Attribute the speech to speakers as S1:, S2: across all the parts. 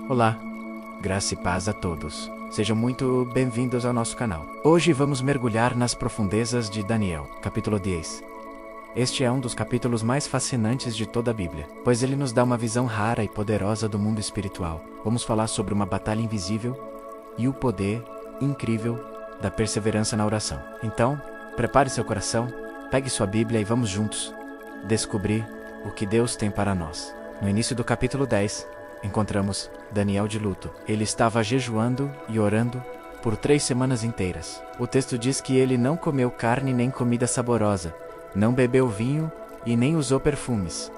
S1: Olá, graça e paz a todos. Sejam muito bem-vindos ao nosso canal. Hoje vamos mergulhar nas profundezas de Daniel, capítulo 10. Este é um dos capítulos mais fascinantes de toda a Bíblia, pois ele nos dá uma visão rara e poderosa do mundo espiritual. Vamos falar sobre uma batalha invisível e o poder incrível da perseverança na oração. Então, prepare seu coração, pegue sua Bíblia e vamos juntos descobrir o que Deus tem para nós. No início do capítulo 10, encontramos Daniel de luto. Ele estava jejuando e orando por 3 semanas inteiras. O texto diz que ele não comeu carne nem comida saborosa, não bebeu vinho e nem usou perfumes.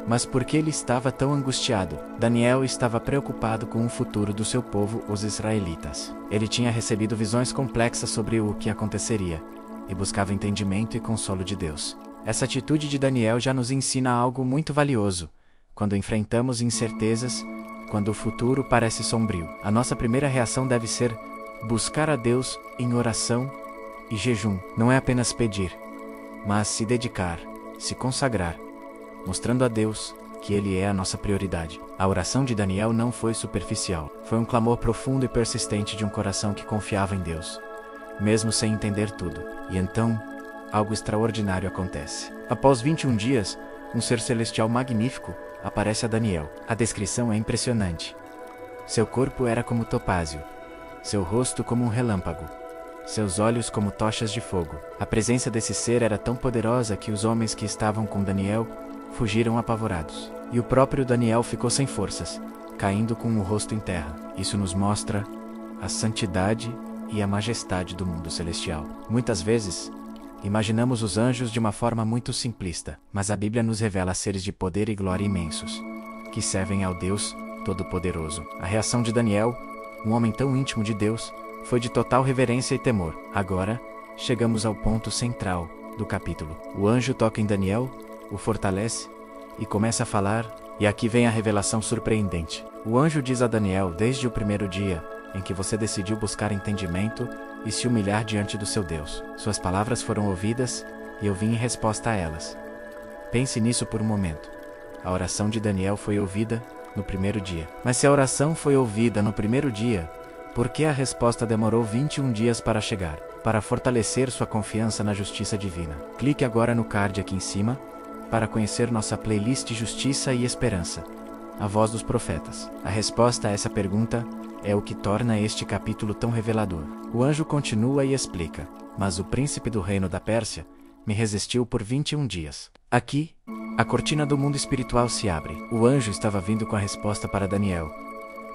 S1: Mas por que ele estava tão angustiado? Daniel estava preocupado com o futuro do seu povo, os israelitas. Ele tinha recebido visões complexas sobre o que aconteceria e buscava entendimento e consolo de Deus. Essa atitude de Daniel já nos ensina algo muito valioso. Quando enfrentamos incertezas, quando o futuro parece sombrio, a nossa primeira reação deve ser buscar a Deus em oração e jejum. Não é apenas pedir, mas se dedicar, se consagrar, mostrando a Deus que Ele é a nossa prioridade. A oração de Daniel não foi superficial. Foi um clamor profundo e persistente de um coração que confiava em Deus, mesmo sem entender tudo. E então, algo extraordinário acontece. Após 21 dias, um ser celestial magnífico aparece a Daniel. A descrição é impressionante. Seu corpo era como topázio, seu rosto como um relâmpago, seus olhos como tochas de fogo. A presença desse ser era tão poderosa que os homens que estavam com Daniel fugiram apavorados. E o próprio Daniel ficou sem forças, caindo com o rosto em terra. Isso nos mostra a santidade e a majestade do mundo celestial. Muitas vezes, imaginamos os anjos de uma forma muito simplista, mas a Bíblia nos revela seres de poder e glória imensos, que servem ao Deus Todo-Poderoso. A reação de Daniel, um homem tão íntimo de Deus, foi de total reverência e temor. Agora, chegamos ao ponto central do capítulo. O anjo toca em Daniel, o fortalece e começa a falar, e aqui vem a revelação surpreendente. O anjo diz a Daniel, desde o primeiro dia em que você decidiu buscar entendimento e se humilhar diante do seu Deus. Suas palavras foram ouvidas e eu vim em resposta a elas. Pense nisso por um momento. A oração de Daniel foi ouvida no primeiro dia. Mas se a oração foi ouvida no primeiro dia, por que a resposta demorou 21 dias para chegar? Para fortalecer sua confiança na justiça divina. Clique agora no card aqui em cima para conhecer nossa playlist Justiça e Esperança, a voz dos profetas. A resposta a essa pergunta é o que torna este capítulo tão revelador. O anjo continua e explica: mas o príncipe do reino da Pérsia me resistiu por 21 dias. Aqui, a cortina do mundo espiritual se abre. O anjo estava vindo com a resposta para Daniel,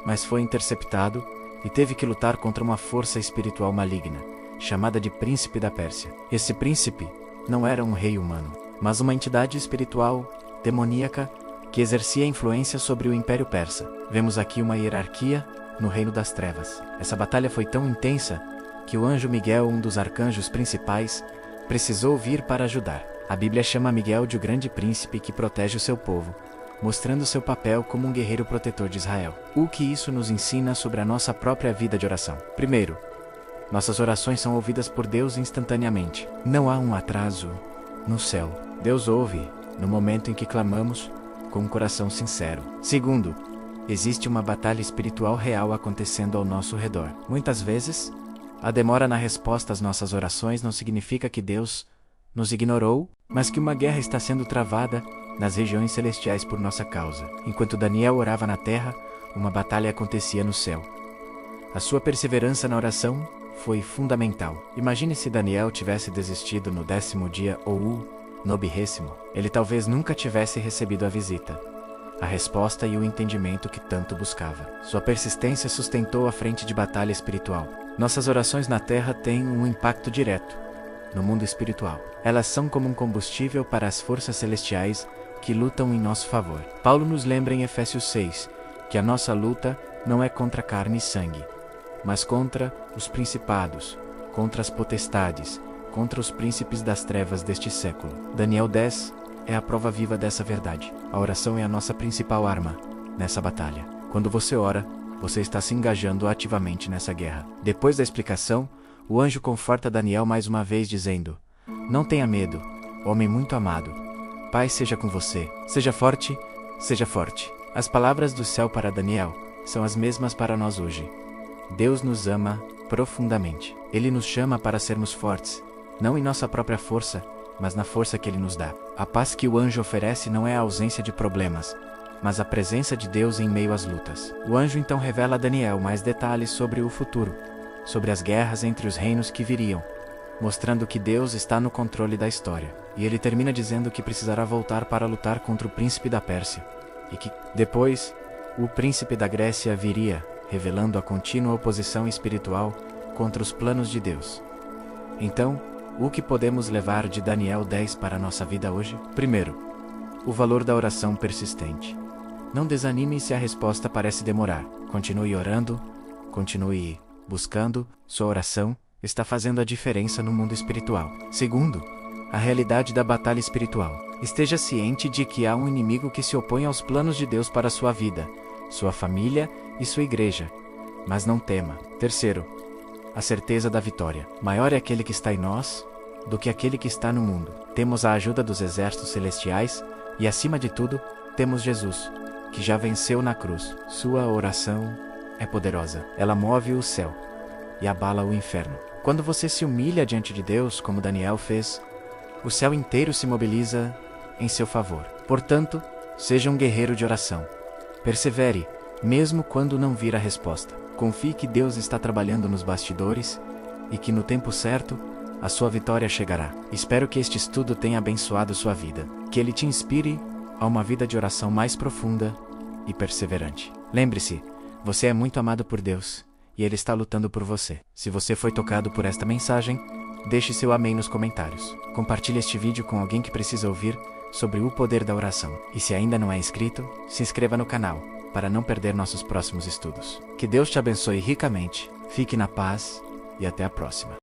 S1: mas foi interceptado e teve que lutar contra uma força espiritual maligna, chamada de príncipe da Pérsia. Esse príncipe não era um rei humano, mas uma entidade espiritual demoníaca que exercia influência sobre o Império Persa. Vemos aqui uma hierarquia no reino das trevas. Essa batalha foi tão intensa que o anjo Miguel, um dos arcanjos principais, precisou vir para ajudar. A Bíblia chama Miguel de o grande príncipe que protege o seu povo, mostrando seu papel como um guerreiro protetor de Israel. O que isso nos ensina sobre a nossa própria vida de oração? Primeiro, nossas orações são ouvidas por Deus instantaneamente. Não há um atraso no céu. Deus ouve no momento em que clamamos com um coração sincero. Segundo, existe uma batalha espiritual real acontecendo ao nosso redor. Muitas vezes, a demora na resposta às nossas orações não significa que Deus nos ignorou, mas que uma guerra está sendo travada nas regiões celestiais por nossa causa. Enquanto Daniel orava na terra, uma batalha acontecia no céu. A sua perseverança na oração foi fundamental. Imagine se Daniel tivesse desistido no 10º dia ou no 20º. Ele talvez nunca tivesse recebido a visita, a resposta e o entendimento que tanto buscava. Sua persistência sustentou a frente de batalha espiritual. Nossas orações na terra têm um impacto direto no mundo espiritual. Elas são como um combustível para as forças celestiais que lutam em nosso favor. Paulo nos lembra em Efésios 6 que a nossa luta não é contra carne e sangue, mas contra os principados, contra as potestades, contra os príncipes das trevas deste século. Daniel 10 é a prova viva dessa verdade. A oração é a nossa principal arma nessa batalha. Quando você ora, você está se engajando ativamente nessa guerra. Depois da explicação, o anjo conforta Daniel mais uma vez dizendo: não tenha medo, homem muito amado. Paz seja com você. Seja forte, seja forte. As palavras do céu para Daniel são as mesmas para nós hoje. Deus nos ama profundamente. Ele nos chama para sermos fortes, não em nossa própria força, mas na força que Ele nos dá. A paz que o anjo oferece não é a ausência de problemas, mas a presença de Deus em meio às lutas. O anjo então revela a Daniel mais detalhes sobre o futuro, sobre as guerras entre os reinos que viriam, mostrando que Deus está no controle da história. E ele termina dizendo que precisará voltar para lutar contra o príncipe da Pérsia, e que, depois, o príncipe da Grécia viria, revelando a contínua oposição espiritual contra os planos de Deus. Então, o que podemos levar de Daniel 10 para a nossa vida hoje? Primeiro, o valor da oração persistente. Não desanime se a resposta parece demorar. Continue orando, continue buscando. Sua oração está fazendo a diferença no mundo espiritual. Segundo, a realidade da batalha espiritual. Esteja ciente de que há um inimigo que se opõe aos planos de Deus para a sua vida, sua família e sua igreja. Mas não tema. Terceiro, a certeza da vitória. Maior é aquele que está em nós do que aquele que está no mundo. Temos a ajuda dos exércitos celestiais e, acima de tudo, temos Jesus, que já venceu na cruz. Sua oração é poderosa. Ela move o céu e abala o inferno. Quando você se humilha diante de Deus, como Daniel fez, o céu inteiro se mobiliza em seu favor. Portanto, seja um guerreiro de oração. Persevere, mesmo quando não vir a resposta. Confie que Deus está trabalhando nos bastidores e que no tempo certo, a sua vitória chegará. Espero que este estudo tenha abençoado sua vida. Que ele te inspire a uma vida de oração mais profunda e perseverante. Lembre-se, você é muito amado por Deus e Ele está lutando por você. Se você foi tocado por esta mensagem, deixe seu amém nos comentários. Compartilhe este vídeo com alguém que precisa ouvir sobre o poder da oração. E se ainda não é inscrito, se inscreva no canal para não perder nossos próximos estudos. Que Deus te abençoe ricamente, fique na paz e até a próxima.